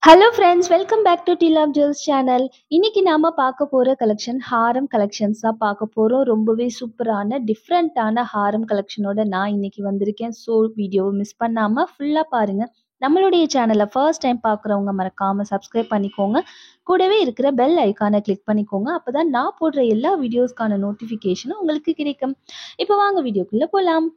Hello friends, welcome back to the love jewels channel. இன்னைக்கு நாம பார்க்க போற கலெக்ஷன் ஹாரம் கலெக்ஷன்ஸ் தான் பார்க்க போறோம். ரொம்பவே சூப்பரான டிஃப்ரெண்ட்டான ஹாரம் கலெக்ஷனோட நான் இன்னைக்கு வந்திருக்கேன். ஸோ வீடியோவை மிஸ் பண்ணாம ஃபுல்லா பாருங்க. நம்மளுடைய சேனலை ஃபர்ஸ்ட் டைம் பார்க்குறவங்க மறக்காம சப்ஸ்கிரைப் பண்ணிக்கோங்க. கூடவே இருக்கிற பெல் ஐக்கானை கிளிக் பண்ணிக்கோங்க. அப்பதான் நான் போடுற எல்லா வீடியோஸ்க்கான நோட்டிஃபிகேஷனும் உங்களுக்கு கிடைக்கும். இப்போ வாங்க வீடியோக்குள்ள போலாம்.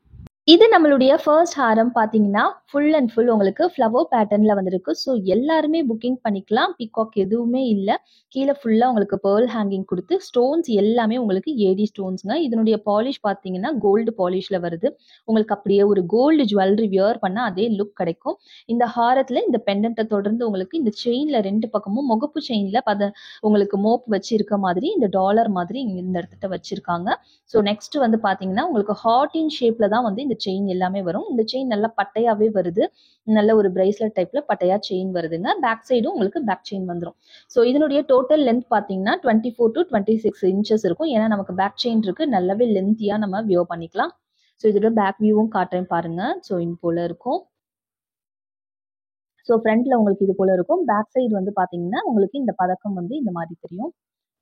இது நம்மளுடைய ஃபர்ஸ்ட் ஹாரம் பார்த்தீங்கன்னா, ஃபுல் அண்ட் ஃபுல் உங்களுக்கு ஃப்ளவர் பேட்டர்ன்ல வந்திருக்கு. ஸோ எல்லாருமே புக்கிங் பண்ணிக்கலாம். பீகாக் எதுவுமே இல்ல. கீழ ஃபுல்லா உங்களுக்கு பெர்ல் ஹேங்கிங் குடுத்து, ஸ்டோன்ஸ் எல்லாமே உங்களுக்கு ஏடி ஸ்டோன்ஸ்ங்க. இதனுடைய பாலிஷ் பார்த்தீங்கன்னா, கோல்டு பாலிஷ்ல வருது. உங்களுக்கு அப்படியே ஒரு கோல்டு ஜுவல்லரி வியர் பண்ணா அதே லுக் கிடைக்கும். இந்த ஹாரத்துல இந்த பெண்டன்ட்ட தொடர்ந்து உங்களுக்கு இந்த செயின்ல 2 பக்கமும் முகப்பு செயின்ல உங்களுக்கு மோப் வச்சு இருக்க மாதிரி இந்த டாலர் மாதிரி இந்த இடத்துல வச்சிருக்காங்க. ஸோ நெக்ஸ்ட் வந்து பார்த்தீங்கன்னா, உங்களுக்கு ஹார்ட் இன் ஷேப்ல தான் வந்து இந்த செயின் எல்லாமே வரும். இந்த செயின் நல்லா பட்டையாவே வருது. நல்ல ஒரு பிரேஸ்லெட் டைப்ல பட்டையா செயின் வருதுங்க. பேக் சைடும் உங்களுக்கு பேக் செயின் வந்துரும். ஸோ இதனுடைய டோட்டல் லென்த் பார்த்தீங்கன்னா 24 to 26 இன்ச்சஸ் இருக்கும். ஏன்னா நமக்கு பேக் செயின் இருக்கு. நல்லாவே லென்த்தியா நம்ம வியர் பண்ணிக்கலாம். ஸோ இதோட பேக் வியூவும் காட்டுறேன் பாருங்க. ஸோ இது போல இருக்கும். ஸோ ஃப்ரண்ட்ல உங்களுக்கு இது போல இருக்கும். பேக் சைடு வந்து பார்த்தீங்கன்னா, உங்களுக்கு இந்த பதக்கம் வந்து இந்த மாதிரி தெரியும்.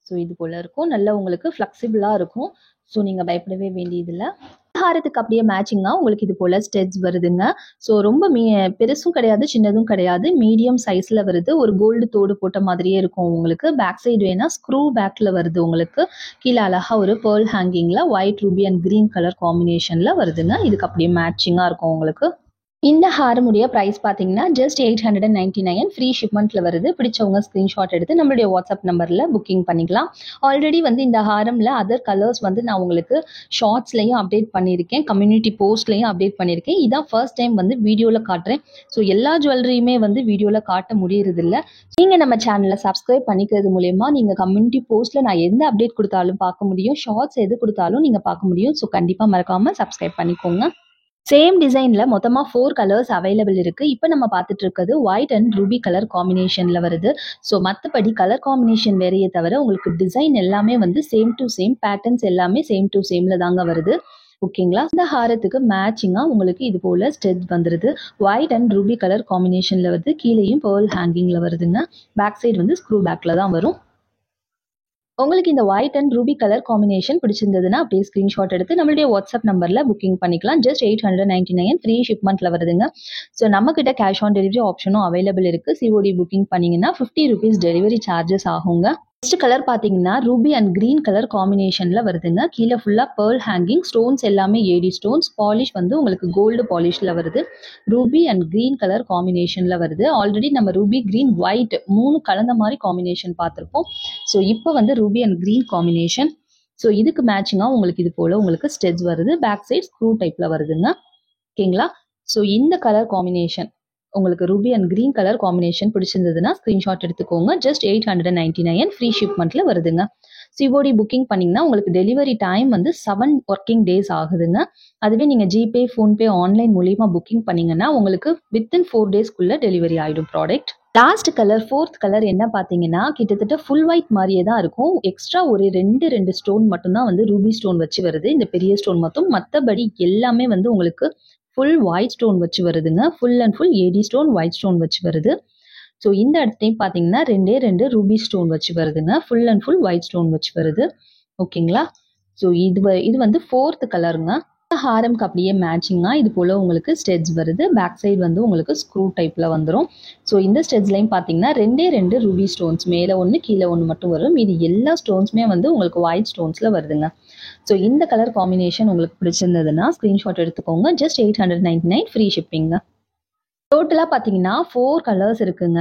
ஸோ இது போல இருக்கும். நல்லா உங்களுக்கு ஃப்ளெக்சிபிளா இருக்கும். ஸோ நீங்க பயப்படவே வேண்டியதில்ல. ஹாரத்துக்கு அப்படியே மேட்சிங்கா உங்களுக்கு இது போல ஸ்டெட்ஸ் வருதுங்க. ஸோ ரொம்ப பெருசும் கிடையாது, சின்னதும் கிடையாது. மீடியம் சைஸ்ல வருது. ஒரு கோல்டு தோடு போட்ட மாதிரியே இருக்கும் உங்களுக்கு. பேக் சைடு வேணா ஸ்க்ரூ பேக்ல வருது உங்களுக்கு. கீழே அழகா ஒரு பேர்ல் ஹேங்கிங்ல white ruby and green colour காம்பினேஷன்ல வருதுங்க. இதுக்கு அப்படியே மேட்சிங்கா இருக்கும் உங்களுக்கு. இந்த ஹாரமுடைய ப்ரைஸ் பார்த்தீங்கன்னா ஜஸ்ட் 899 ஃப்ரீ ஷிப்மெண்ட்ல வருது. பிடிச்சவங்க ஸ்க்ரீன்ஷாட் எடுத்து நம்மளுடைய வாட்ஸ்அப் நம்பரில் புக்கிங் பண்ணிக்கலாம். ஆல்ரெடி வந்து இந்த ஹாரமில் அதர் கலர்ஸ் வந்து நான் உங்களுக்கு ஷார்ட்ஸ்லையும் அப்டேட் பண்ணியிருக்கேன், கம்யூனிட்டி போஸ்ட்லையும் அப்டேட் பண்ணியிருக்கேன். இதான் ஃபர்ஸ்ட் டைம் வந்து வீடியோவில் காட்டுறேன். ஸோ எல்லா ஜுவல்லரியுமே வந்து வீடியோவில் காட்ட முடியறதில்ல. நீங்கள் நம்ம சேனலை சப்ஸ்கிரைப் பண்ணிக்கிறது மூலயமா நீங்கள் கம்யூனிட்டி போஸ்ட்டில் நான் எந்த அப்டேட் கொடுத்தாலும் பார்க்க முடியும், ஷார்ட்ஸ் எது கொடுத்தாலும் நீங்கள் பார்க்க முடியும். ஸோ கண்டிப்பாக மறக்காமல் சப்ஸ்கிரைப் பண்ணிக்கோங்க. சேம் டிசைன்ல மொத்தமா 4 கலர்ஸ் அவைலபிள் இருக்கு. இப்போ நம்ம பார்த்துட்டு இருக்கிறது ஒயிட் அண்ட் ரூபி கலர் காம்பினேஷன்ல வருது. ஸோ மற்றபடி கலர் காம்பினேஷன் வேறையே தவிர உங்களுக்கு டிசைன் எல்லாமே வந்து சேம் டு சேம், பேட்டர்ன்ஸ் எல்லாமே சேம் டு சேம்ல தாங்க வருது. ஓகேங்களா? இந்த ஹாரத்துக்கு மேட்சிங்கா உங்களுக்கு இது போல ஸ்டெட் வந்துருது. ஒயிட் அண்ட் ரூபி கலர் காம்பினேஷன்ல வருது. கீழேயும் பேர்ல் ஹேங்கிங்ல வருதுங்க. பேக் சைடு வந்து ஸ்க்ரூ பேக்ல தான் வரும். உங்களுக்கு இந்த white and Ruby colour combination பிடிச்சிருந்ததுன்னா அப்படியே ஸ்க்ரீன்ஷாட் எடுத்து நம்மளுடைய வாட்ஸ்அப் நம்பரில் புக்கிங் பண்ணிக்கலாம். ஜஸ்ட் 899 ஃப்ரீ ஷிப்மெண்ட்ல வருதுங்க. ஸோ நம்மக்கிட்ட கேஷ் ஆன் டெலிவரி ஆப்ஷனும் அவைலபிள் இருக்குது. சிஓடி புக்கிங் பண்ணிங்கன்னா 50 rupees டெலிவரி சார்ஜஸ் ஆகுங்க. நெக்ஸ்ட் கலர் பார்த்தீங்கன்னா ரூபி அண்ட் கிரீன் கலர் காம்பினேஷன்ல வருதுங்க. கீழே ஃபுல்லாக பேர்ல் ஹேங்கிங், ஸ்டோன்ஸ் எல்லாமே ஏடி ஸ்டோன்ஸ், பாலிஷ் வந்து உங்களுக்கு கோல்டு பாலிஷ்ல வருது. ரூபி அண்ட் கிரீன் கலர் காம்பினேஷன்ல வருது. ஆல்ரெடி நம்ம ரூபி கிரீன் ஒயிட் 3 கலந்த மாதிரி காம்பினேஷன் பார்த்துருப்போம். ஸோ இப்போ வந்து Ruby and green combination. So இதுக்கு மேட்சிங்காக உங்களுக்கு இது போல உங்களுக்கு ஸ்டெட்ஸ் வருது. பேக் சைட் ஸ்க்ரூ டைப்ல வருதுங்க. ஓகேங்களா? ஸோ இந்த கலர் காம்பினேஷன் உங்களுக்கு Ruby and green colour combination பிடிச்சிருந்ததுன்னா ஸ்க்ரீன்ஷாட் எடுத்துக்கோங்க. ஜஸ்ட் 899 ஃப்ரீ ஷிப்மெண்ட்ல வருதுங்க. சிஓடி புக்கிங் பண்ணிங்கன்னா உங்களுக்கு டெலிவரி டைம் வந்து 7 ஒர்க்கிங் டேஸ் ஆகுதுங்க. அதுவே நீங்கள் ஜிபே, ஃபோன்பே, ஆன்லைன் மூலியமா புக்கிங் பண்ணீங்கன்னா உங்களுக்கு வித்தின் 4 டேஸ்க்குள்ள டெலிவரி ஆகிடும் product. Last colour, 4th colour என்ன பார்த்தீங்கன்னா கிட்டத்தட்ட ஃபுல் ஒயிட் மாதிரியே தான் இருக்கும். எக்ஸ்ட்ரா ஒரு ரெண்டு ஸ்டோன் மட்டும்தான் வந்து ரூபி ஸ்டோன் வச்சு வருது. இந்த பெரிய ஸ்டோன் மட்டும், மற்றபடி எல்லாமே வந்து உங்களுக்கு ஃபுல் ஒயிட் ஸ்டோன் வச்சு வருதுங்க. Full and full AD stone, white stone வச்சு வருது. ஸோ இந்த இடத்தையும் பார்த்தீங்கன்னா 2 ரூபி ஸ்டோன் வச்சு வருதுங்க. Full and full white stone வச்சு வருது. ஓகேங்களா? ஸோ இது வந்து 4th கலருங்க. ஹாரம்க்கு அப்படியே மேட்சிங்காக இது போல் உங்களுக்கு ஸ்டெட்ஸ் வருது. பேக் சைடு வந்து உங்களுக்கு ஸ்க்ரூ டைப்பில் வந்துடும். ஸோ இந்த ஸ்டெட்ஸ்லையும் பார்த்தீங்கன்னா 2 ரூபி ஸ்டோன்ஸ், மேலே ஒன்று கீழே ஒன்று மட்டும் வரும். இது எல்லா ஸ்டோன்ஸுமே வந்து உங்களுக்கு ஒயிட் ஸ்டோன்ஸில் வருதுங்க. ஸோ இந்த கலர் காம்பினேஷன் உங்களுக்கு பிடிச்சிருந்ததுன்னா ஸ்க்ரீன்ஷாட் எடுத்துக்கோங்க. ஜஸ்ட் 899 ஃப்ரீ ஷிப்பிங்க. டோட்டலாக பார்த்தீங்கன்னா 4 கலர்ஸ் இருக்குங்க.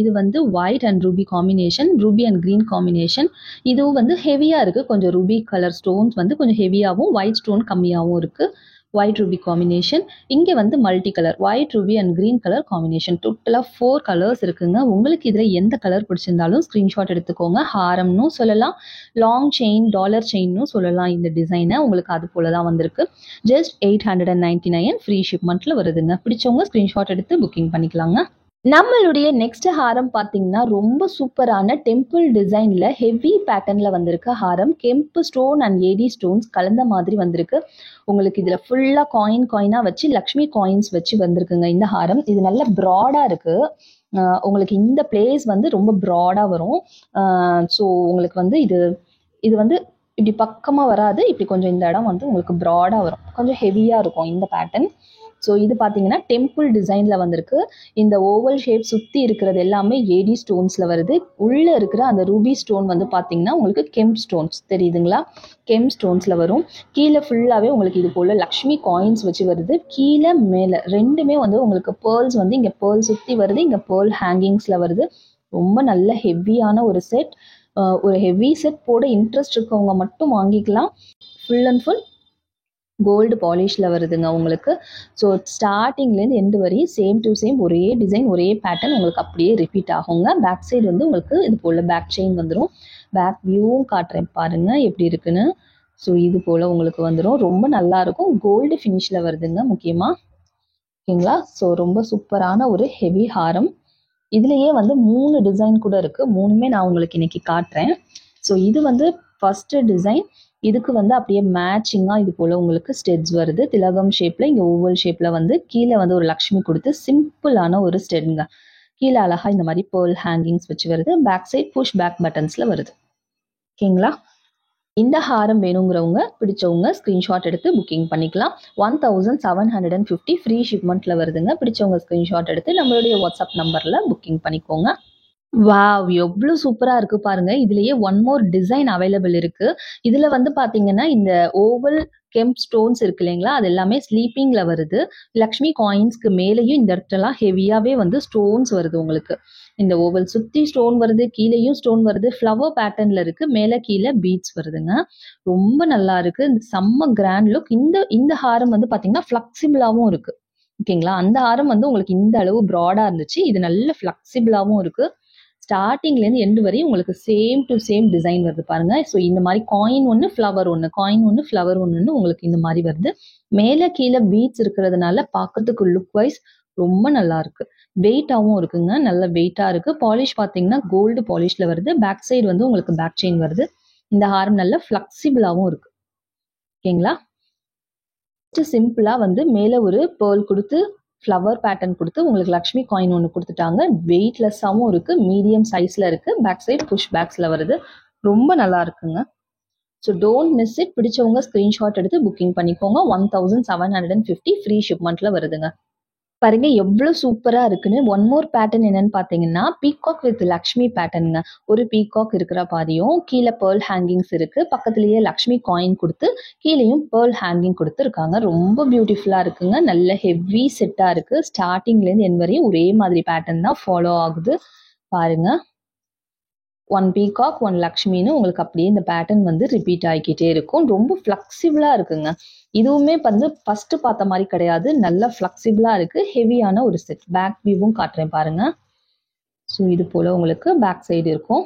இது வந்து white and ruby combination, ruby and green combination. இதுவும் வந்து ஹெவியாக இருக்குது. கொஞ்சம் ரூபி கலர் ஸ்டோன்ஸ் வந்து கொஞ்சம் ஹெவியாகவும், ஒயிட் ஸ்டோன் கம்மியாகவும் இருக்குது. White Ruby combination. இங்கே வந்து multi colour white ruby and green colour combination. டோட்டலாக 4 கலர்ஸ் இருக்குங்க. உங்களுக்கு இதில் எந்த கலர் பிடிச்சிருந்தாலும் ஸ்க்ரீன்ஷாட் எடுத்துக்கோங்க. ஹாரம்னு சொல்லலாம், லாங் செயின், டாலர் செயின்னு சொல்லலாம். இந்த டிசைனை உங்களுக்கு அது போல தான் வந்திருக்கு. ஜஸ்ட் 899 ஃப்ரீ ஷிப்மெண்ட்ல வருதுங்க. பிடிச்சவங்க ஸ்க்ரீன்ஷாட் எடுத்து புக்கிங் பண்ணிக்கலாங்க. நம்மளுடைய நெக்ஸ்ட் ஹாரம் பார்த்தீங்கன்னா ரொம்ப சூப்பரான டெம்பிள் டிசைனில் ஹெவி பேட்டர்னில் வந்திருக்கு ஹாரம். கெம்பு ஸ்டோன் அண்ட் ஏடி ஸ்டோன்ஸ் கலந்த மாதிரி வந்திருக்கு. உங்களுக்கு இதில் ஃபுல்லாக காயினாக வச்சு லக்ஷ்மி காயின்ஸ் வச்சு வந்திருக்குங்க இந்த ஹாரம். இது நல்ல ப்ராடாக இருக்குது. உங்களுக்கு இந்த பிளேஸ் வந்து ரொம்ப ப்ராடாக வரும். ஸோ உங்களுக்கு வந்து இது வந்து இப்படி பக்கமாக வராது, இப்படி கொஞ்சம் இந்த இடம் வந்து உங்களுக்கு ப்ராடாக வரும், கொஞ்சம் ஹெவியாக இருக்கும் இந்த பேட்டர்ன். ஸோ இது பார்த்தீங்கன்னா டெம்பிள் டிசைனில் வந்திருக்கு. இந்த ஓவல் ஷேப் சுற்றி இருக்கிறது எல்லாமே ஏடி ஸ்டோன்ஸில் வருது. உள்ளே இருக்கிற அந்த ரூபி ஸ்டோன் வந்து பார்த்தீங்கன்னா உங்களுக்கு கெம் ஸ்டோன்ஸ் தெரியுதுங்களா, கெம் ஸ்டோன்ஸில் வரும். கீழே ஃபுல்லாகவே உங்களுக்கு இது போல் லக்ஷ்மி காயின்ஸ் வச்சு வருது. கீழே மேலே ரெண்டுமே வந்து உங்களுக்கு பேர்ல்ஸ் வந்து இங்கே பேர்ல் சுற்றி வருது, இங்கே பேர்ல் ஹேங்கிங்ஸில் வருது. ரொம்ப நல்ல ஹெவியான ஒரு செட். ஒரு ஹெவி செட் போட இன்ட்ரெஸ்ட் இருக்கவங்க மட்டும் வாங்கிக்கலாம். ஃபுல் அண்ட் ஃபுல் கோல்டு பாலிஷில் வருதுங்க உங்களுக்கு. ஸோ ஸ்டார்டிங்லேருந்து எண்டு வரையும் சேம் டு சேம் ஒரே டிசைன் ஒரே பேட்டர்ன் உங்களுக்கு அப்படியே ரிப்பீட் ஆகுங்க. பேக் சைடு வந்து உங்களுக்கு இது போல் பேக் செயின் வந்துடும். பேக் வியூவும் காட்டுறேன் பாருங்கள் எப்படி இருக்குன்னு. ஸோ இது போல் உங்களுக்கு வந்துடும். ரொம்ப நல்லாயிருக்கும். கோல்டு ஃபினிஷில் வருதுங்க முக்கியமாக. ஓகேங்களா. ஸோ ரொம்ப சூப்பரான ஒரு ஹெவி ஹாரம். இதுலேயே வந்து 3 டிசைன் கூட இருக்குது. 3மே நான் உங்களுக்கு இன்னைக்கு காட்டுறேன். ஸோ இது வந்து ஃபஸ்ட்டு டிசைன். இதுக்கு வந்து அப்படியே மேட்சிங்காக இது போல் உங்களுக்கு ஸ்டெட்ஸ் வருது. திலகம் ஷேப்பில் இங்கே ஓவல் ஷேப்பில் வந்து கீழே வந்து ஒரு லக்ஷ்மி கொடுத்து சிம்பிளான ஒரு ஸ்டெட்ங்க. கீழே அழகாக இந்த மாதிரி பேர்ல் ஹேங்கிங்ஸ் வச்சு வருது. பேக் சைட் புஷ் பேக் பட்டன்ஸில் வருது. ஓகேங்களா. இந்த ஹாரம் வேணுங்கிறவங்க பிடிச்சவங்க ஸ்க்ரீன்ஷாட் எடுத்து புக்கிங் பண்ணிக்கலாம். 1750 ஃப்ரீ ஷிப்மெண்ட்டில் வருதுங்க. பிடிச்சவங்க ஸ்க்ரீன்ஷாட் எடுத்து நம்மளுடைய வாட்ஸ்அப் நம்பரில் புக்கிங் பண்ணிக்கோங்க. வாவ்! எவ்வளோ சூப்பராக இருக்குது பாருங்கள். இதுலேயே ஒன் மோர் டிசைன் அவைலபிள் இருக்குது. இதில் வந்து பார்த்தீங்கன்னா இந்த ஓவல் கெம்ப் ஸ்டோன்ஸ் இருக்கு இல்லைங்களா, அது எல்லாமே ஸ்லீப்பிங்கில் வருது. லக்ஷ்மி காயின்ஸ்க்கு மேலேயும் இந்த இடத்துலலாம் ஹெவியாகவே வந்து ஸ்டோன்ஸ் வருது உங்களுக்கு. இந்த ஓவல் சுற்றி ஸ்டோன் வருது, கீழேயும் ஸ்டோன் வருது. ஃப்ளவர் பேட்டர்னில் இருக்குது, மேலே கீழே பீட்ஸ் வருதுங்க. ரொம்ப நல்லா இருக்குது. இந்த செம்ம கிராண்ட் லுக். இந்த ஹாரம் வந்து பார்த்தீங்கன்னா ஃப்ளெக்சிபிளாகவும் இருக்குது. ஓகேங்களா. அந்த ஹாரம் வந்து உங்களுக்கு இந்த அளவு ப்ராடாக இருந்துச்சு. இது நல்ல ஃப்ளெக்சிபிளாகவும் இருக்குது. ஸ்டார்டிங்லேருந்து எண்டு வரையும் உங்களுக்கு சேம் டு சேம் டிசைன் வருது பாருங்கள். ஸோ இந்த மாதிரி காயின் ஒன்று ஃப்ளவர் ஒன்று, காயின் ஒன்று ஃப்ளவர் ஒன்றுன்னு உங்களுக்கு இந்த மாதிரி வருது. மேலே கீழே பீட்ஸ் இருக்கிறதுனால பார்க்கறதுக்கு லுக் வைஸ் ரொம்ப நல்லா இருக்குது. வெயிட்டாகவும் இருக்குங்க, நல்ல வெயிட்டாக இருக்குது. பாலிஷ் பார்த்தீங்கன்னா கோல்டு பாலிஷில் வருது. பேக் சைடு வந்து உங்களுக்கு பேக் செயின் வருது. இந்த ஹாரம் நல்ல ஃப்ளெக்சிபிளாகவும் இருக்குது. ஓகேங்களா. சிம்பிளாக வந்து மேலே ஒரு பேர்ல் கொடுத்து ஃப்ளவர் பேட்டர்ன் கொடுத்து உங்களுக்கு லக்ஷ்மி காயின் ஒன்று கொடுத்துட்டாங்க. வெயிட்லெஸ்ஸாகவும் இருக்குது, மீடியம் சைஸில் இருக்குது. பேக் சைடு புஷ் பேக்ஸில் வருது. ரொம்ப நல்லா இருக்குங்க. So don't miss it. பிடிச்சவங்க ஸ்க்ரீன்ஷாட் எடுத்து புக்கிங் பண்ணிக்கோங்க. 1750 ஃப்ரீ ஷிப்மெண்ட்டில் வருதுங்க. பாருங்க எவ்வளோ சூப்பராக இருக்குன்னு. ஒன் மோர் பேட்டர்ன் என்னன்னு பார்த்தீங்கன்னா பீகாக் வித் லக்ஷ்மி பேட்டர்னுங்க. ஒரு பீகாக் இருக்கிற பாதியும் கீழே பேர்ல் ஹேங்கிங்ஸ் இருக்குது. பக்கத்துலேயே லக்ஷ்மி காயின் கொடுத்து கீழேயும் பேர்ல் ஹேங்கிங் கொடுத்துருக்காங்க. ரொம்ப பியூட்டிஃபுல்லாக இருக்குங்க. நல்ல ஹெவி செட்டாக இருக்குது. ஸ்டார்டிங்லேருந்து என் வரையும் ஒரே மாதிரி பேட்டர்ன் தான் ஃபாலோ ஆகுது பாருங்க. 1 பீகாக் 1 லக்ஷ்மின்னு உங்களுக்கு அப்படியே இந்த பேட்டர்ன் வந்து ரிப்பீட் ஆகிக்கிட்டே இருக்கும். ரொம்ப ஃப்ளெக்சிபிளாக இருக்குங்க. இதுவுமே வந்து ஃபஸ்ட்டு பார்த்த மாதிரி கிடையாது, நல்லா ஃப்ளெக்சிபிளாக இருக்குது. ஹெவியான ஒரு செட். பேக் வியூவும் காட்டுறேன் பாருங்கள். ஸோ இது போல் உங்களுக்கு பேக் சைடு இருக்கும்.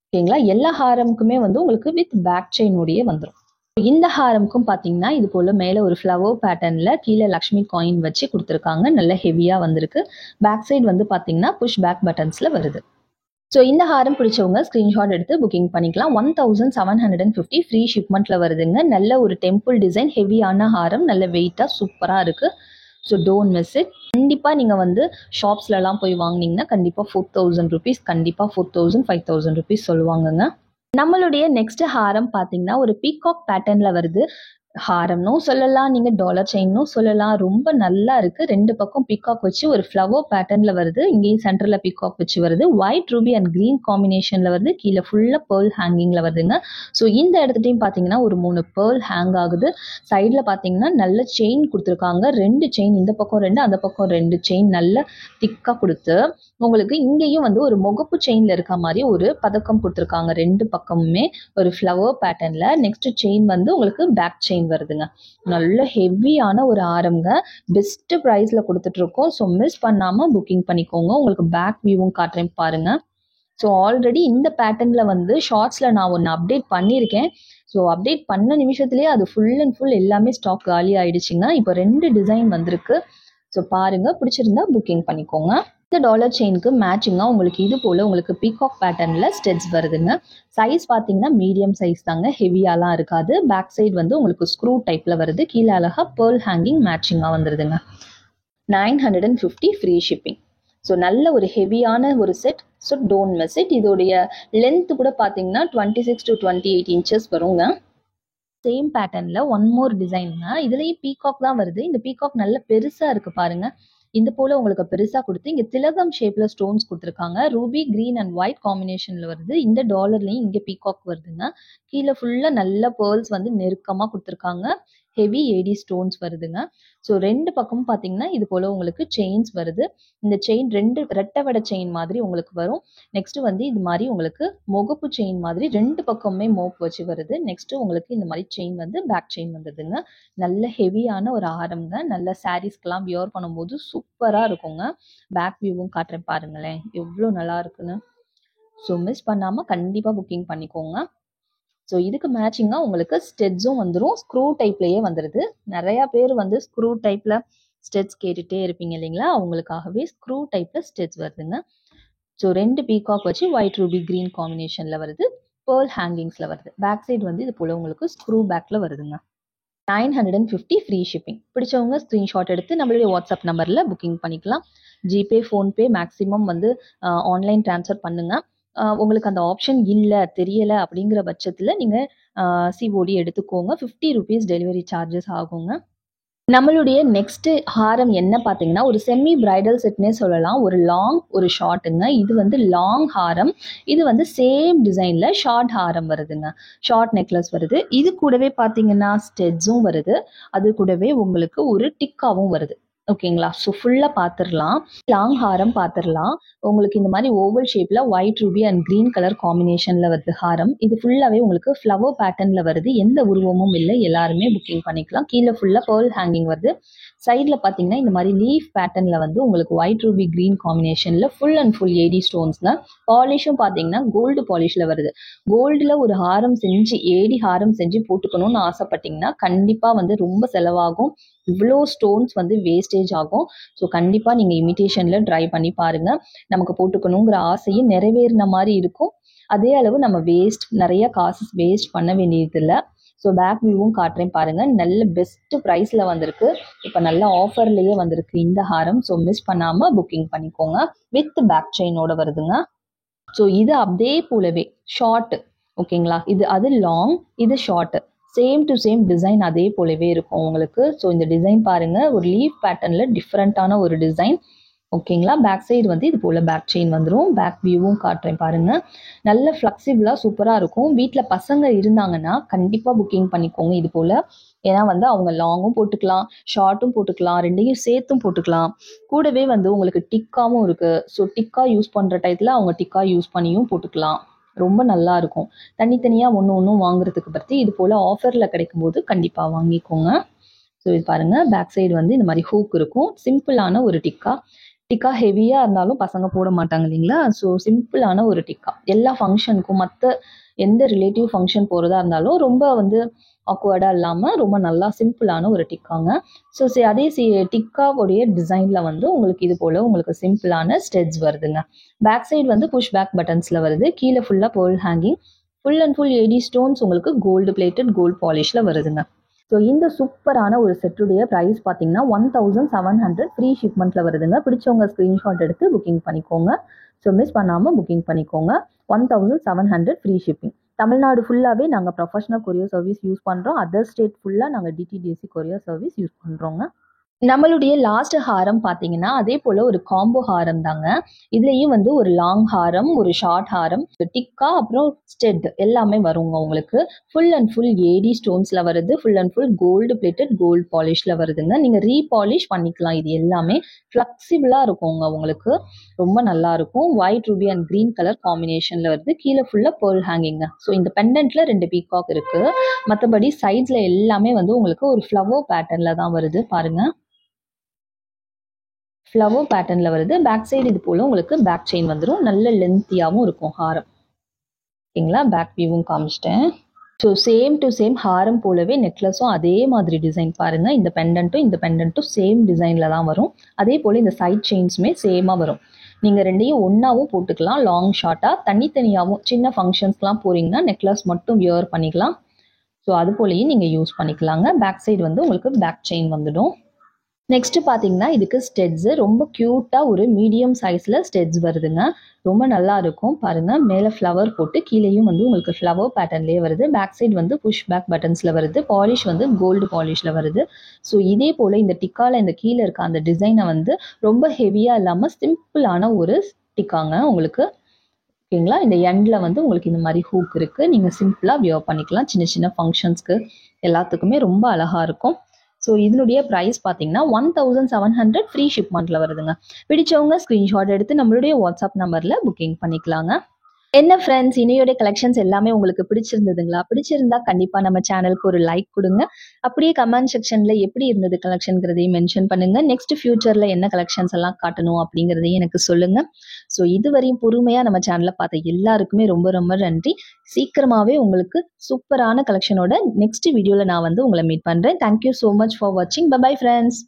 ஓகேங்களா. எல்லா ஹாரமுக்குமே வந்து உங்களுக்கு வித் பேக் செயினோடையே வந்துடும். இந்த ஹாரமுக்கும் பார்த்தீங்கன்னா இது போல் மேலே ஒரு ஃப்ளவர் பேட்டர்னில் கீழே லக்ஷ்மி காயின் வச்சு கொடுத்துருக்காங்க. நல்ல ஹெவியாக வந்திருக்கு. பேக் சைடு வந்து பார்த்தீங்கன்னா புஷ் பேக் பட்டன்ஸில் வருது. ஸோ இந்த ஹாரம் பிடிச்சவங்க ஸ்க்ரீன்ஷாட் எடுத்து புக்கிங் பண்ணிக்கலாம். 1750 ஃப்ரீ ஷிப்மெண்ட்டில் வருதுங்க. நல்ல ஒரு டெம்பிள் டிசைன், ஹெவியான ஹாரம், நல்ல வெயிட்டாக சூப்பராக இருக்குது. So don't miss it. கண்டிப்பாக நீங்கள் வந்து ஷாப்ஸ்லலாம் போய் வாங்கினீங்கன்னா கண்டிப்பாக 4000 ருபீஸ், கண்டிப்பாக 4000 5000 ருபீஸ் சொல்லுவாங்கங்க. நம்மளுடைய நெக்ஸ்ட் ஹாரம் பார்த்தீங்கன்னா ஒரு பீகாக் பேட்டர்னில் வருது. ஹாரம்னும் சொல்லலாம், நீங்கள் டாலர் செயின்னும் சொல்லலாம். ரொம்ப நல்லா இருக்குது. 2 பக்கம் பீகாக் வச்சு ஒரு ஃப்ளவர் பேட்டர்னில் வருது. இங்கேயும் சென்டரில் பீகாக் வச்சு வருது. ஒயிட் ரூபி அண்ட் க்ரீன் காம்பினேஷனில் வருது. கீழே ஃபுல்லாக பேர்ல் ஹேங்கிங்கில் வருதுங்க. ஸோ இந்த இடத்துலையும் பார்த்தீங்கன்னா ஒரு 3 பேர்ல் ஹேங் ஆகுது. சைடில் பார்த்தீங்கன்னா நல்ல செயின் கொடுத்துருக்காங்க. 2 செயின், இந்த பக்கம் 2 அந்த பக்கம் 2 செயின் நல்ல திக்காக கொடுத்து உங்களுக்கு இங்கேயும் வந்து ஒரு முகப்பு செயினில் இருக்க மாதிரி ஒரு பதக்கம் கொடுத்துருக்காங்க. 2 பக்கமுமே ஒரு ஃப்ளவர் பேட்டர்னில். நெக்ஸ்ட் செயின் வந்து உங்களுக்கு பேக் செயின் வருதுங்க. நல்ல ஹெவியான ஒரு ஆரம்ங்க. பெஸ்ட் ப்ரைஸில் கொடுத்துட்ருக்கோம். ஸோ மிஸ் பண்ணாமல் புக்கிங் பண்ணிக்கோங்க. உங்களுக்கு பேக் வியூவும் காட்டுறேன் பாருங்கள். ஸோ ஆல்ரெடி இந்த பேட்டர்னில் வந்து ஷார்ட்ஸில் நான் ஒன்று அப்டேட் பண்ணியிருக்கேன். ஸோ அப்டேட் பண்ண நிமிஷத்துலேயே அது ஃபுல் அண்ட் ஃபுல் எல்லாமே ஸ்டாக் காலி ஆகிடுச்சிங்க. இப்போ 2 டிசைன் வந்திருக்கு. ஸோ பாருங்கள், பிடிச்சிருந்தா புக்கிங் பண்ணிக்கோங்க. இந்த டாலர் செயினுக்கு மேட்சிங்காக உங்களுக்கு இது போல் உங்களுக்கு பீகாக் பேட்டர்னில் ஸ்டெட்ஸ் வருதுங்க. சைஸ் பார்த்தீங்கன்னா மீடியம் சைஸ் தாங்க, ஹெவியாலாம் இருக்காது. பேக் சைடு வந்து உங்களுக்கு ஸ்க்ரூ டைப்பில் வருது. கீழே அழகாக பேர்ல் ஹேங்கிங் மேட்சிங்காக வந்துடுதுங்க. 950 ஃப்ரீ ஷிப்பிங். ஸோ நல்ல ஒரு ஹெவியான ஒரு set. So don't miss it. இதோடைய லென்த் கூட பார்த்தீங்கன்னா 26 to 28 inches வருங்க. சேம் பேட்டர்னில் ஒன் மோர் டிசைனுங்க. இதுலேயும் பீகாக் தான் வருது. இந்த பீகாக் நல்ல பெருசாக இருக்குது பாருங்க. இந்த போல உங்களுக்கு பெருசாக கொடுத்து இங்கே திலகம் ஷேப்பில் ஸ்டோன்ஸ் கொடுத்துருக்காங்க. ரூபி கிரீன் அண்ட் ஒயிட் காம்பினேஷனில் வருது. இந்த டாலர்லையும் இங்கே பீகாக் வருதுங்க. கீழே ஃபுல்லாக நல்ல பேர்ல்ஸ் வந்து நெருக்கமாக கொடுத்துருக்காங்க. ஹெவி ஏடி ஸ்டோன்ஸ் வருதுங்க. ஸோ ரெண்டு பக்கமும் பார்த்தீங்கன்னா இது போல் உங்களுக்கு செயின்ஸ் வருது. இந்த செயின் ரெண்டு ரெட்டை வடை செயின் மாதிரி உங்களுக்கு வரும். நெக்ஸ்ட் வந்து இது மாதிரி உங்களுக்கு முகப்பு செயின் மாதிரி ரெண்டு பக்கமுமே மோப் வச்சு வருது. நெக்ஸ்ட் உங்களுக்கு இந்த மாதிரி செயின் வந்து பேக் செயின் வந்ததுங்க. நல்ல ஹெவியான ஒரு ஆரம்ங்க. நல்ல சாரீஸ்க்கெல்லாம் வியர் பண்ணும்போது சூப்பராக இருக்குங்க. பேக் வியூவும் காட்டுறேன் பாருங்களேன், எவ்வளோ நல்லா இருக்குன்னு. ஸோ மிஸ் பண்ணாமல் கண்டிப்பாக புக்கிங் பண்ணிக்கோங்க. ஸோ இதுக்கு மேட்சிங்காக உங்களுக்கு ஸ்டெட்ஸும் வந்துடும். ஸ்க்ரூ டைப்லேயே வந்துடுது. நிறையா பேர் வந்து ஸ்க்ரூ டைப்பில் ஸ்டெட்ஸ் கேட்டுகிட்டே இருப்பீங்க இல்லைங்களா, அவங்களுக்காகவே ஸ்க்ரூ டைப்பில் ஸ்டெட்ஸ் வருதுங்க. ஸோ ரெண்டு பீகாக் வச்சு ஒயிட் ரூபி கிரீன் காம்பினேஷனில் வருது. பேர்ல் ஹேங்கிங்ஸில் வருது. பேக் சைடு வந்து இது போல் உங்களுக்கு ஸ்க்ரூ பேக்கில் வருதுங்க. 950 ஃப்ரீ ஷிப்பிங். பிடிச்சவங்க ஸ்க்ரீன்ஷாட் எடுத்து நம்மளுடைய வாட்ஸ்அப் நம்பரில் புக்கிங் பண்ணிக்கலாம். ஜிபே, ஃபோன்பே மேக்ஸிமம் வந்து ஆன்லைன் ட்ரான்ஸ்ஃபர் பண்ணுங்கள். உங்களுக்கு அந்த ஆப்ஷன் இல்லை தெரியலை அப்படிங்கிற பட்சத்தில் நீங்கள் சிஓடி எடுத்துக்கோங்க. 50 rupees டெலிவரி சார்ஜஸ் ஆகுங்க. நம்மளுடைய நெக்ஸ்ட் ஹாரம் என்ன பார்த்தீங்கன்னா ஒரு செமி பிரைடல் செட்னே சொல்லலாம். ஒரு லாங் ஒரு ஷார்ட்டுங்க. இது வந்து லாங் ஹாரம். இது வந்து சேம் டிசைனில் ஷார்ட் ஹாரம் வருதுங்க. ஷார்ட் நெக்லஸ் வருது. இது கூடவே பார்த்தீங்கன்னா ஸ்டெட்ஸும் வருது. அது கூடவே உங்களுக்கு ஒரு டிக்காவும் வருது. ஓகேங்களா. ஸோ ஃபுல்லாக பார்த்துடலாம். லாங் ஹாரம் பார்த்துடலாம். உங்களுக்கு இந்த மாதிரி ஓவல் ஷேப்பில் white ruby and green colour காம்பினேஷனில் வருது ஹாரம். இது ஃபுல்லாகவே உங்களுக்கு ஃப்ளவர் பேட்டர்னில் வருது. எந்த உருவமும் இல்லை. எல்லாருமே புக்கிங் பண்ணிக்கலாம். கீழே ஃபுல்லாக பேர்ல் ஹேங்கிங் வருது. சைடில் பார்த்தீங்கன்னா இந்த மாதிரி லீஃப் பேட்டர்னில் வந்து உங்களுக்கு ஒயிட் ரூபி க்ரீன் காம்பினேஷனில் ஃபுல் அண்ட் ஃபுல் ஏடி ஸ்டோன்ஸ்ங்க. பாலிஷும் பார்த்தீங்கன்னா கோல்டு பாலிஷில் வருது. கோல்டில் ஒரு ஹாரம் செஞ்சு ஏடி ஹாரம் செஞ்சு போட்டுக்கணும்னு ஆசைப்பட்டீங்கன்னா கண்டிப்பாக வந்து ரொம்ப செலவாகும். இவ்வளோ ஸ்டோன்ஸ் வந்து வேஸ்டேஜ் ஆகும். ஸோ கண்டிப்பாக நீங்கள் இமிட்டேஷனில் ட்ரை பண்ணி பாருங்கள். நமக்கு போட்டுக்கணுங்கிற ஆசையும் நிறைவேறின மாதிரி இருக்கும். அதே அளவு நம்ம நிறைய காசு வேஸ்ட் பண்ண வேண்டியதில்லை. ஸோ பேக் வியூவும் காட்டுறேன் பாருங்கள். நல்ல பெஸ்ட் ப்ரைஸில் வந்திருக்கு. இப்போ நல்ல ஆஃபர்லேயே வந்திருக்கு இந்த ஹாரம். ஸோ மிஸ் பண்ணாமல் புக்கிங் பண்ணிக்கோங்க. வித் பேக் செயினோட வருதுங்க. ஸோ இது அப்படியே போலவே ஷார்ட். ஓகேங்களா. அது லாங், இது short. Same to same design அதே போலவே இருக்கும் உங்களுக்கு. ஸோ இந்த டிசைன் பாருங்கள், ஒரு லீஃப் பேட்டர்னில் டிஃப்ரெண்ட்டான ஒரு டிசைன். ஓகேங்களா. பேக் சைடு வந்து இது போல் பேக் செயின் வந்துடும். பேக் வியூவும் காட்டுறேன் பாருங்கள். நல்ல ஃப்ளெக்சிபிளாக சூப்பராக இருக்கும். வீட்டில் பசங்க இருந்தாங்கன்னா கண்டிப்பாக புக்கிங் பண்ணிக்கோங்க இது போல். ஏன்னா வந்து அவங்க லாங்கும் போட்டுக்கலாம், ஷார்ட்டும் போட்டுக்கலாம், ரெண்டையும் சேர்த்தும் போட்டுக்கலாம். கூடவே வந்து உங்களுக்கு டிக்காவும் இருக்குது. ஸோ டிக்கா யூஸ் பண்ணுற டயத்தில் அவங்க டிக்கா யூஸ் பண்ணியும் போட்டுக்கலாம். ரொம்ப நல்லா இருக்கும். தனித்தனியாக ஒன்றும் வாங்குறதுக்கு பற்றி இது போல் ஆஃபரில் கிடைக்கும்போது கண்டிப்பாக வாங்கிக்கோங்க. ஸோ இது பாருங்கள். பேக் சைடு வந்து இந்த மாதிரி ஹூக் இருக்கும். சிம்பிளான ஒரு டிக்கா ஹெவியாக இருந்தாலும் பசங்க போட மாட்டாங்க இல்லைங்களா. ஸோ சிம்பிளான ஒரு டிக்கா எல்லா ஃபங்க்ஷனுக்கும், மற்ற எந்த ரிலேட்டிவ் ஃபங்க்ஷன் போகிறதா இருந்தாலும் ரொம்ப வந்து ஆக்வர்டாக இல்லாமல் ரொம்ப நல்லா சிம்பிளான ஒரு டிக்காங்க. ஸோ அதே டிக்காவுடைய டிசைனில் வந்து உங்களுக்கு இது போல் உங்களுக்கு சிம்பிளான ஸ்டெட்ஸ் வருதுங்க. பேக் சைடு வந்து புஷ் பேக் பட்டன்ஸில் வருது. கீழே ஃபுல்லாக pearl hanging, full and full AD stones உங்களுக்கு கோல்டு பிளேட்டட் கோல்டு பாலிஷில் வருதுங்க. ஸோ இந்த சூப்பரான ஒரு செட்டுடைய ப்ரைஸ் பார்த்தீங்கன்னா 1700 ஃப்ரீ ஷிப்மெண்ட்டில் வருதுங்க. பிடிச்சவங்க ஸ்க்ரீன்ஷாட் எடுத்து புக்கிங் பண்ணிக்கோங்க. ஸோ மிஸ் பண்ணாமல் புக்கிங் பண்ணிக்கோங்க. 1700 ஃப்ரீ ஷிப்பிங். தமிழ்நாடு ஃபுல்லாகவே நாங்கள் ப்ரொஃபஷனல் கொரியர் சர்வீஸ் யூஸ் பண்ணுறோம். அதர் ஸ்டேட் ஃபுல்லாக நாங்கள் டிடிடிசி கொரியர் சர்வீஸ் யூஸ் பண்ணுறோங்க. நம்மளுடைய லாஸ்ட் ஹாரம் பார்த்தீங்கன்னா அதே போல் ஒரு காம்போ ஹாரம் தாங்க. இதுலேயும் வந்து ஒரு லாங் ஹாரம், ஒரு ஷார்ட் ஹாரம், டிக்கா, அப்புறம் ஸ்டெட் எல்லாமே வருங்க உங்களுக்கு. ஃபுல் அண்ட் ஃபுல் ஏடி ஸ்டோன்ஸில் வருது. Full and full gold plated gold பாலிஷில் வருதுங்க. நீங்கள் ரீபாலிஷ் பண்ணிக்கலாம். இது எல்லாமே ஃப்ளெக்சிபிளாக இருக்குங்க உங்களுக்கு. ரொம்ப நல்லா இருக்கும். White ruby and green colour காம்பினேஷனில் வருது. கீழே ஃபுல்லாக பேர்ல் ஹேங்கிங்க. ஸோ இந்த பெண்டன்ட்டில் 2 பீகாக் இருக்குது. மற்றபடி சைட்ஸில் எல்லாமே வந்து உங்களுக்கு ஒரு ஃப்ளவர் பேட்டர்னில் தான் வருது பாருங்கள். ஃப்ளவர் பேட்டர்னில் வருது. பேக் சைடு இது போல் உங்களுக்கு பேக் செயின் வந்துடும். நல்ல லென்த்தியாகவும் இருக்கும் ஹாரம். ஓகேங்களா. பேக் வியூவும் காமிச்சிட்டேன். ஸோ சேம் டு சேம் ஹாரம் போலவே நெக்லஸும் அதே மாதிரி டிசைன் பாருங்கள். இந்த பெண்டன்ட்டும் சேம் டிசைனில் தான் வரும். அதே போல் இந்த சைட் செயின்ஸுமே சேமாக வரும். நீங்கள் ரெண்டையும் ஒன்றாவும் போட்டுக்கலாம். லாங் ஷார்ட்டாக தனித்தனியாகவும் சின்ன ஃபங்க்ஷன்ஸ்லாம் போகிறீங்கன்னா நெக்லஸ் மட்டும் வியர் பண்ணிக்கலாம். ஸோ அது போலயும் நீங்கள் யூஸ் பண்ணிக்கலாங்க. பேக் சைடு வந்து உங்களுக்கு பேக் செயின் வந்துடும். நெக்ஸ்ட் பார்த்தீங்கன்னா இதுக்கு ஸ்டெட்ஸ் ரொம்ப க்யூட்டாக ஒரு மீடியம் சைஸில் ஸ்டெட்ஸ் வருதுங்க. ரொம்ப நல்லா இருக்கும் பாருங்கள். மேலே ஃப்ளவர் போட்டு கீழேயும் வந்து உங்களுக்கு ஃப்ளவர் பேட்டர்ன்லேயே வருது. பேக் சைடு வந்து புஷ் பேக் பட்டன்ஸில் வருது. பாலிஷ் வந்து கோல்டு பாலிஷில் வருது. ஸோ இதே போல் இந்த டிக்காவில் இந்த கீழே இருக்க அந்த டிசைனை வந்து ரொம்ப ஹெவியாக இல்லாமல் சிம்பிளான ஒரு டிக்காங்க உங்களுக்கு. ஓகேங்களா. இந்த எண்டில் வந்து உங்களுக்கு இந்த மாதிரி ஹூக் இருக்குது. நீங்கள் சிம்பிளாக வியர் பண்ணிக்கலாம். சின்ன சின்ன ஃபங்க்ஷன்ஸ்க்கு எல்லாத்துக்குமே ரொம்ப அழகாக இருக்கும். ஸோ இதனுடைய ப்ரைஸ் பார்த்தீங்கன்னா 1700 ஃப்ரீ ஷிப்மெண்ட்டில் வருதுங்க. பிடிச்சவங்க ஸ்க்ரீன்ஷாட் எடுத்து நம்மளுடைய வாட்ஸ்அப் நம்பரில் புக்கிங் பண்ணிக்கலாங்க. என்ன ஃப்ரெண்ட்ஸ், இனியோட கலெக்ஷன்ஸ் எல்லாமே உங்களுக்கு பிடிச்சிருந்ததுங்களா? பிடிச்சிருந்தா கண்டிப்பாக நம்ம சேனலுக்கு ஒரு லைக் கொடுங்க. அப்படியே கமெண்ட் செக்ஷனில் எப்படி இருந்தது கலெக்ஷனுங்கிறதையும் மென்ஷன் பண்ணுங்கள். நெக்ஸ்ட் ஃபியூச்சரில் என்ன கலெக்ஷன்ஸ் எல்லாம் காட்டணும் அப்படிங்கிறதையும் எனக்கு சொல்லுங்கள். ஸோ இதுவரையும் பொறுமையாக நம்ம சேனலை பார்த்த எல்லாருக்குமே ரொம்ப ரொம்ப நன்றி. சீக்கிரமாகவே உங்களுக்கு சூப்பரான கலெக்ஷனோட நெக்ஸ்ட் வீடியோவில் நான் வந்து உங்களை மீட் பண்ணுறேன். தேங்க்யூ ஸோ மச் ஃபார் வாட்சிங். Bye friends.